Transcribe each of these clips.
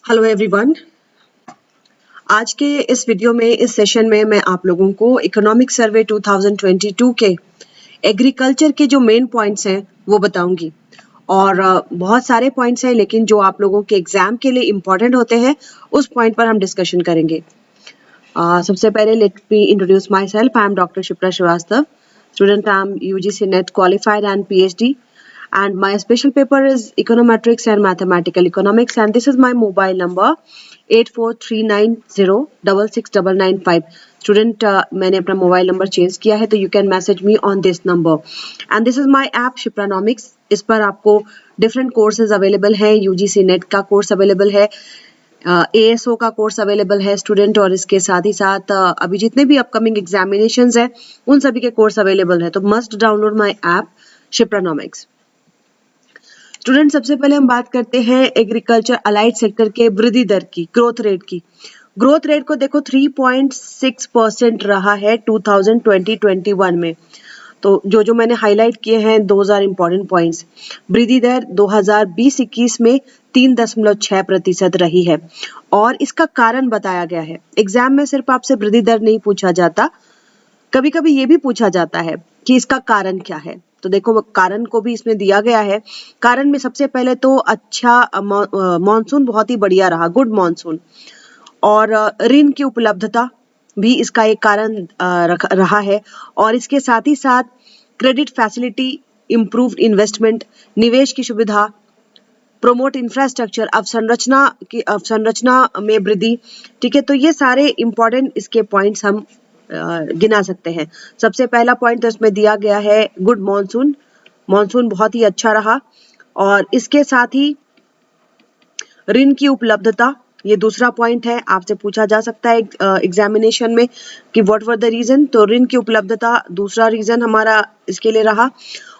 Hello everyone. आज के इस वीडियो में इस सेशन में मैं आप लोगों को इकोनॉमिक सर्वे 2022 के एग्रीकल्चर के जो मेन पॉइंट्स हैं वो बताऊंगी। और बहुत सारे पॉइंट्स हैं, लेकिन जो आप लोगों के एग्जाम के लिए इम्पोर्टेंट होते हैं उस पॉइंट पर हम डिस्कशन करेंगे। सबसे पहले let me introduce myself. I am doctor Shipra Shrivastava, student. I am UGC NET qualified and PhD, and my special paper is econometrics and mathematical economics, and this is my mobile number 8439066995। Student, मैंने अपना mobile number change किया है, तो you can message me on this number. And this is my app Shipranomics. इस पर आपको different courses available हैं। UGC NET का कोर्स अवेलेबल है, ASO का कोर्स अवेलेबल है स्टूडेंट, और इसके साथ ही साथ अभी जितने भी अपकमिंग एग्जामिनेशंस हैं उन सभी के कोर्स अवेलेबल है। तो must download my app Shipranomics. Student, सबसे पहले हम बात करते हैं एग्रीकल्चर अलाइड सेक्टर के वृद्धि दर की, ग्रोथ रेट की। ग्रोथ रेट को देखो 3.6% रहा है 2020-21 में। तो जो मैंने हाईलाइट किए हैं 2000 इंपॉर्टेंट पॉइंट्स। वृद्धि दर 2020-21 में 3.6% रही है, और इसका कारण बताया गया है। एग्जाम में सिर्फ आपसे वृद्धि दर नहीं पूछा जाता, कभी कभी ये भी पूछा जाता है कि इसका कारण क्या है। तो देखो, कारण को भी इसमें दिया गया है। कारण में सबसे पहले तो अच्छा मॉनसून बहुत ही बढ़िया रहा, गुड मॉनसून, और ऋण की उपलब्धता भी इसका एक कारण रहा है। और इसके साथ ही साथ क्रेडिट फैसिलिटी, इम्प्रूव्ड इन्वेस्टमेंट, निवेश की सुविधा, प्रोमोट इंफ्रास्ट्रक्चर, अवसंरचना में वृद्धि। ठीक है, तो ये सारे इंपॉर्टेंट इसके पॉइंट्स हम गिना सकते हैं। सबसे पहला पॉइंट तो इसमें दिया गया है गुड मॉनसून। मॉनसून बहुत ही अच्छा रहा, और इसके साथ ही ऋण की उपलब्धता, ये दूसरा पॉइंट है। आपसे पूछा जा सकता है एग्जामिनेशन में कि व्हाट वर द रीजन। तो ऋण की उपलब्धता दूसरा रीजन हमारा इसके लिए रहा।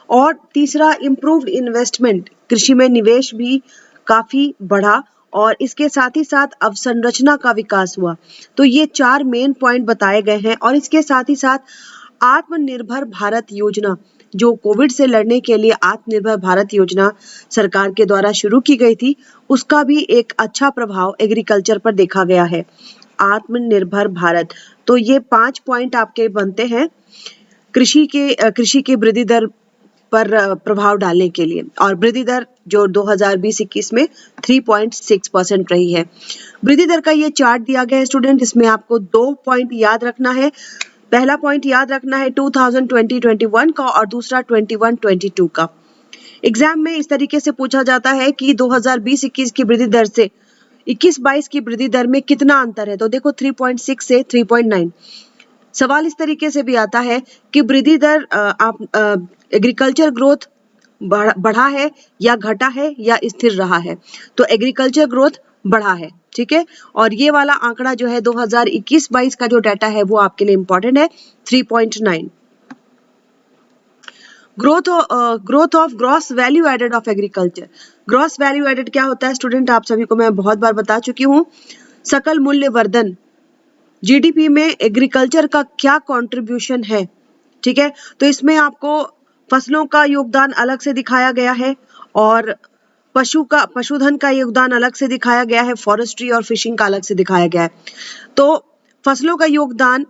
और तीसरा, इम्प्रूव्ड इन्वेस्टमेंट, कृषि में निवेश भी काफी बढ़ा, और इसके साथ ही साथ अवसंरचना का विकास हुआ। तो ये 4 मेन पॉइंट बताए गए हैं। और इसके साथ ही साथ आत्मनिर्भर भारत योजना, जो कोविड से लड़ने के लिए आत्मनिर्भर भारत योजना सरकार के द्वारा शुरू की गई थी, उसका भी एक अच्छा प्रभाव एग्रीकल्चर पर देखा गया है। आत्मनिर्भर भारत, तो ये 5 पॉइंट आपके बनते हैं कृषि के वृद्धि दर पर प्रभाव डालने के लिए। और वृद्धि दर जो 2020-21 में 3.6% रही है। वृद्धि दर का ये चार्ट दिया गया है स्टूडेंट। इसमें आपको 2 पॉइंट याद रखना है। पहला पॉइंट याद रखना है 2020-21 का, और दूसरा 21-22 का। एग्जाम में इस तरीके से पूछा जाता है कि 2020-21 की वृद्धि दर से 21-22 की वृद्धि दर में कितना अंतर है। तो देखो 3.6 से 3.9। सवाल इस तरीके से भी आता है कि वृद्धि दर एग्रीकल्चर ग्रोथ बढ़ा है या घटा है या स्थिर रहा है। तो एग्रीकल्चर ग्रोथ बढ़ा है, ठीक है। और ये वाला आंकड़ा जो है 2021-22 का जो डाटा है वो आपके लिए इंपॉर्टेंट है, 3.9। Growth of gross value added of agriculture. Gross value added क्या होता है स्टूडेंट, आप सभी को मैं बहुत बार बता चुकी हूँ। सकल मूल्य वर्धन, GDP में एग्रीकल्चर का क्या कंट्रीब्यूशन है, ठीक है। तो इसमें आपको फसलों का योगदान अलग से दिखाया गया है, और पशुधन का योगदान अलग से दिखाया गया है, फॉरेस्ट्री और फिशिंग का अलग से दिखाया गया है। तो फसलों का योगदान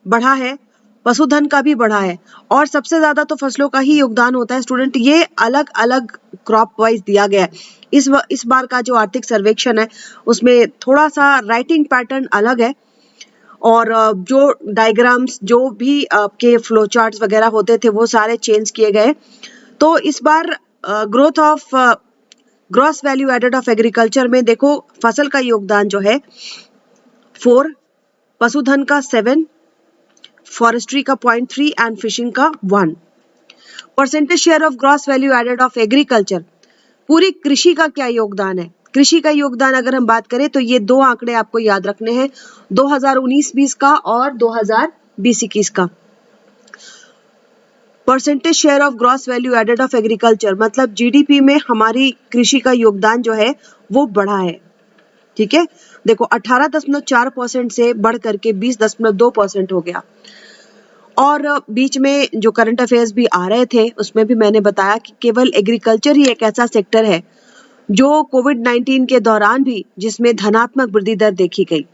बढ़ा है, पशुधन का भी बढ़ा है, और सबसे ज्यादा तो फसलों का ही योगदान होता है स्टूडेंट। ये अलग अलग क्रॉप वाइज दिया गया है। इस बार का जो आर्थिक सर्वेक्षण है उसमें थोड़ा सा राइटिंग पैटर्न अलग है, और जो डायग्राम्स, जो भी आपके फ्लो चार्ट्स वगैरह होते थे वो सारे चेंज किए गए। तो इस बार growth of gross value added of agriculture में देखो, फसल का योगदान जो है 4, पशुधन का 7, फॉरेस्ट्री का 0.3 एंड फिशिंग का 1। Percentage share of gross value added of agriculture, पूरी कृषि का क्या योगदान है। कृषि का योगदान अगर हम बात करें तो ये 2 आंकड़े आपको याद रखने हैं, 2019-20 का और 2020-21 का। Percentage share of gross value added of agriculture मतलब GDP में हमारी कृषि का योगदान जो है वो बढ़ा है, ठीक है। देखो 18.4% से बढ़ करके 20.2% हो गया। और बीच में जो करंट अफेयर्स भी आ रहे थे उसमें भी मैंने बताया कि केवल एग्रीकल्चर ही एक ऐसा सेक्टर है जो कोविड-19 के दौरान भी जिसमें धनात्मक वृद्धि दर देखी गई।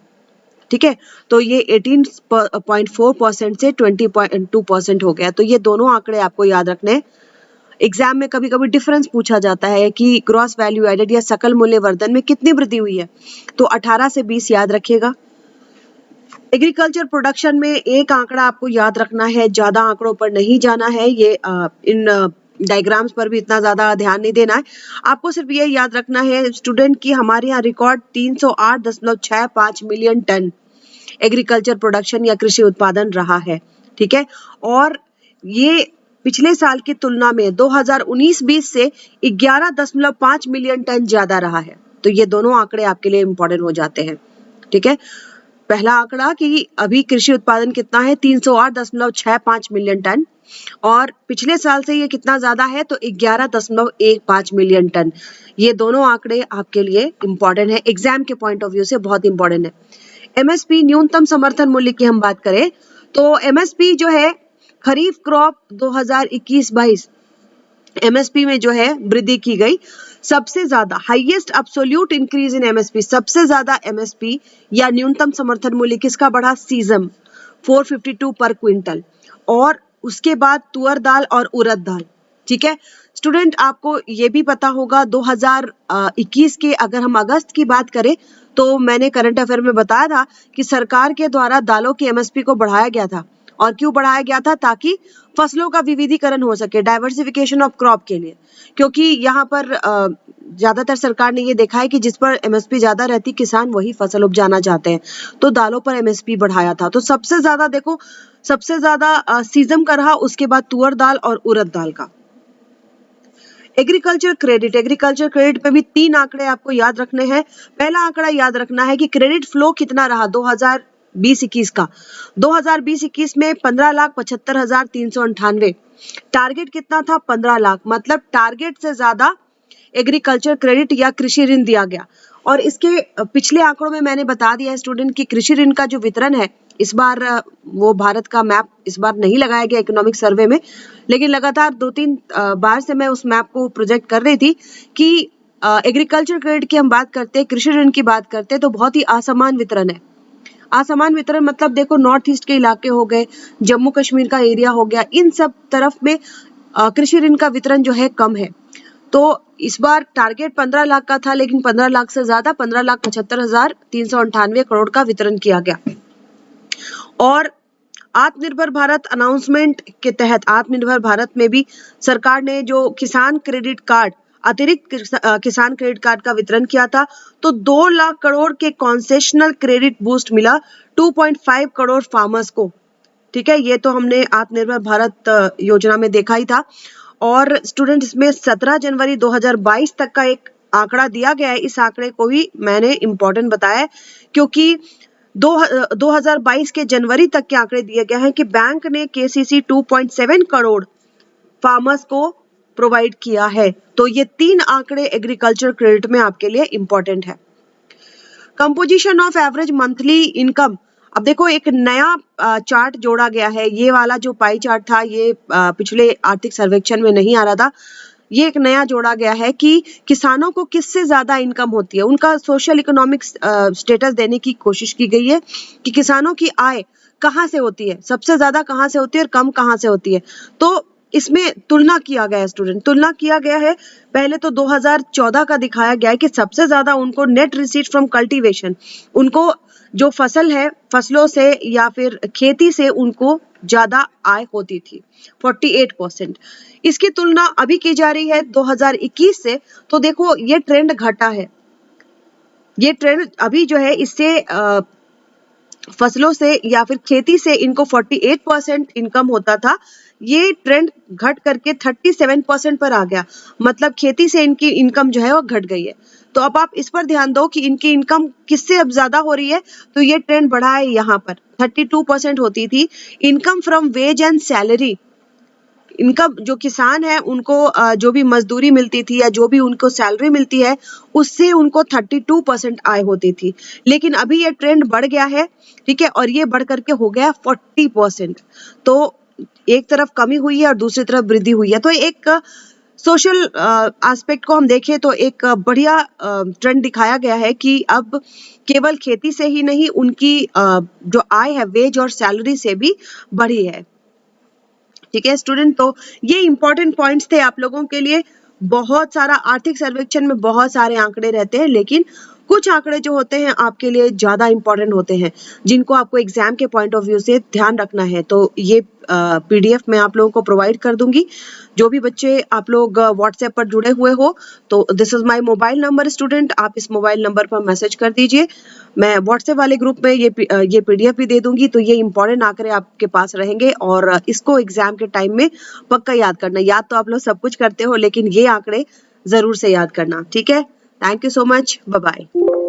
ठीक है, तो ये 18.4% से 20.2% हो गया। तो ये दोनों आंकड़े आपको याद रखने हैं। एग्जाम में कभी कभी डिफरेंस पूछा जाता है कि ग्रॉस वैल्यू एडेड या सकल मूल्य वर्धन में कितनी वृद्धि हुई है, तो 18 से 20 याद रखिएगा। एग्रीकल्चर प्रोडक्शन में एक आंकड़ा आपको याद रखना है, ज्यादा आंकड़ों पर नहीं जाना है, ये इन डायग्राम्स पर भी इतना ज्यादा ध्यान नहीं देना है। आपको सिर्फ ये याद रखना है स्टूडेंट की हमारे यहाँ record 308.65 million ton agriculture production या कृषि उत्पादन रहा है। ठीक है, और ये पिछले साल की तुलना में 2019-20 से 11.5 मिलियन टन ज्यादा रहा है। तो ये दोनों आंकड़े आपके लिए इंपॉर्टेंट हो जाते हैं। ठीक है, पहला आंकड़ा कि अभी कृषि उत्पादन कितना है 308.65 मिलियन टन, और पिछले साल से ये कितना ज्यादा है तो 11.15 मिलियन टन। ये दोनों आंकड़े आपके लिए इंपॉर्टेंट है, एग्जाम के पॉइंट ऑफ व्यू से बहुत इंपॉर्टेंट है। एमएसपी न्यूनतम समर्थन मूल्य की हम बात करें तो एमएसपी जो है खरीफ क्रॉप 2021-22 एमएसपी में जो है वृद्धि की गई। सबसे ज्यादा highest absolute increase in MSP, सबसे ज्यादा एमएसपी या न्यूनतम समर्थन मूल्य किसका बढ़ा, सीजम 452 पर क्विंटल, और उसके बाद तुअर दाल और उड़द दाल। ठीक है स्टूडेंट, आपको ये भी पता होगा 2021 के अगर हम अगस्त की बात करें तो मैंने करंट अफेयर में बताया था कि सरकार के द्वारा दालों की एमएसपी को बढ़ाया गया था। और क्यों बढ़ाया गया था, ताकि फसलों का विविधीकरण हो सके, डाइवर्सिफिकेशन ऑफ क्रॉप के लिए, क्योंकि यहाँ पर ज्यादातर सरकार ने ये देखा है कि जिस पर एमएसपी ज्यादा रहती किसान वही फसल उपजाना चाहते हैं, तो दालों पर एमएसपी बढ़ाया था। तो सबसे ज्यादा देखो, सबसे ज्यादा सीजम का रहा, उसके बाद तुअर दाल और उड़द दाल का। एग्रीकल्चर क्रेडिट, एग्रीकल्चर क्रेडिट पे भी 3 आंकड़े आपको याद रखने हैं। पहला आंकड़ा याद रखना है कि क्रेडिट फ्लो कितना रहा 2020-21 का। 2020-21 में 15,75,398, टारगेट कितना था 15 लाख, मतलब टारगेट से ज्यादा एग्रीकल्चर क्रेडिट या कृषि ऋण दिया गया। और इसके पिछले आंकड़ों में मैंने बता दिया है स्टूडेंट की कृषि ऋण का जो वितरण है इस बार वो भारत का मैप इस बार नहीं लगाया गया इकोनॉमिक सर्वे में, लेकिन लगातार 2-3 बार से मैं उस मैप को प्रोजेक्ट कर रही थी कि एग्रीकल्चर क्रेडिट की हम बात करते हैं, कृषि ऋण की बात करते हैं तो बहुत ही असमान वितरण है। असमान वितरण मतलब देखो नॉर्थ ईस्ट के इलाके हो गए, जम्मू कश्मीर का एरिया हो गया, इन सब तरफ में कृषि ऋण का वितरण जो है कम है। तो इस बार टारगेट 15 लाख का था, लेकिन 15 लाख से ज्यादा 15,75,398 करोड़ का वितरण किया गया। और आत्मनिर्भर भारत अनाउंसमेंट के तहत आत्मनिर्भर भारत में भी सरकार ने जो किसान क्रेडिट कार्ड, अतिरिक्त किसान क्रेडिट कार्ड का वितरण किया था, तो 2 लाख करोड़ के कॉन्सेशनल क्रेडिट बूस्ट मिला 2.5 करोड़ फार्मर्स को। ठीक है, ये तो हमने आत्मनिर्भर भारत योजना में देखा ही था। और स्टूडेंट इसमें 17 जनवरी 2022 तक का एक आंकड़ा दिया गया है, इस आंकड़े को भी मैंने इम्पोर्टेंट बताया है क्योंकि 2022 के जनवरी तक के आंकड़े दिए गए हैं कि बैंक ने केसीसी 2.7 करोड़ फार्मर्स को प्रोवाइड किया है। तो ये 3 आंकड़े एग्रीकल्चर क्रेडिट में आपके लिए इंपॉर्टेंट है। Composition of average monthly income, अब देखो एक नया चार्ट जोड़ा गया है। ये वाला जो पाई चार्ट था ये पिछले आर्थिक सर्वेक्षण में नहीं आ रहा था, ये एक नया जोड़ा गया है कि किसानों को किससे ज्यादा इनकम होती है, उनका सोशल इकोनॉमिक स्टेटस देने की कोशिश की गई है कि किसानों की आय कहाँ से होती है, सबसे ज्यादा कहाँ से होती है और कम कहाँ से होती है। तो इसमें तुलना किया गया है स्टूडेंट, तुलना किया गया है। पहले तो 2014 का दिखाया गया है कि सबसे ज्यादा उनको नेट रिसीट फ्रॉम कल्टीवेशन, उनको जो फसल है फसलों से या फिर खेती से उनको ज्यादा आय होती थी 48%। इसकी तुलना अभी की जा रही है 2021 से, तो देखो ये ट्रेंड घटा है। ये ट्रेंड अभी जो है इससे फसलों से या फिर खेती से इनको 48% इनकम होता था, ये ट्रेंड घट करके 37% पर आ गया, मतलब खेती से इनकी इनकम जो है वो घट गई है। तो अब आप इस पर ध्यान दो कि इनकी इनकम किससे अब ज्यादा हो रही है, तो ये ट्रेंड बढ़ा है। यहाँ पर 32% होती थी income from wage and salary, इनका जो किसान है उनको जो भी मजदूरी मिलती थी या जो भी उनको सैलरी मिलती है उससे उनको 32% आय होती थी, लेकिन अभी ये ट्रेंड बढ़ गया है। ठीक है, और ये बढ़ करके हो गया 40%। तो एक तरफ कमी हुई है और दूसरी तरफ वृद्धि हुई है। तो एक सोशल एस्पेक्ट को हम देखें तो एक बढ़िया ट्रेंड दिखाया गया है कि अब केवल खेती से ही नहीं, उनकी जो आय है वेज और सैलरी से भी बढ़ी है। ठीक है स्टूडेंट, तो ये इंपॉर्टेंट पॉइंट्स थे आप लोगों के लिए। बहुत सारा आर्थिक सर्वेक्षण में बहुत सारे आंकड़े रहते हैं, लेकिन कुछ आंकड़े जो होते हैं आपके लिए ज्यादा इंपॉर्टेंट होते हैं, जिनको आपको एग्जाम के पॉइंट ऑफ व्यू से ध्यान रखना है। तो ये पीडीएफ मैं आप लोगों को प्रोवाइड कर दूंगी। जो भी बच्चे आप लोग व्हाट्सएप पर जुड़े हुए हो, तो this is my mobile number student, आप इस मोबाइल नंबर पर मैसेज कर दीजिए। मैं व्हाट्सएप वाले ग्रुप में ये पीडीएफ भी दे दूंगी। तो ये इंपॉर्टेंट आंकड़े आपके पास रहेंगे और इसको एग्जाम के टाइम में पक्का याद करना। याद तो आप लोग सब कुछ करते हो, लेकिन ये आंकड़े जरूर से याद करना। ठीक है, thank you so much, bye bye.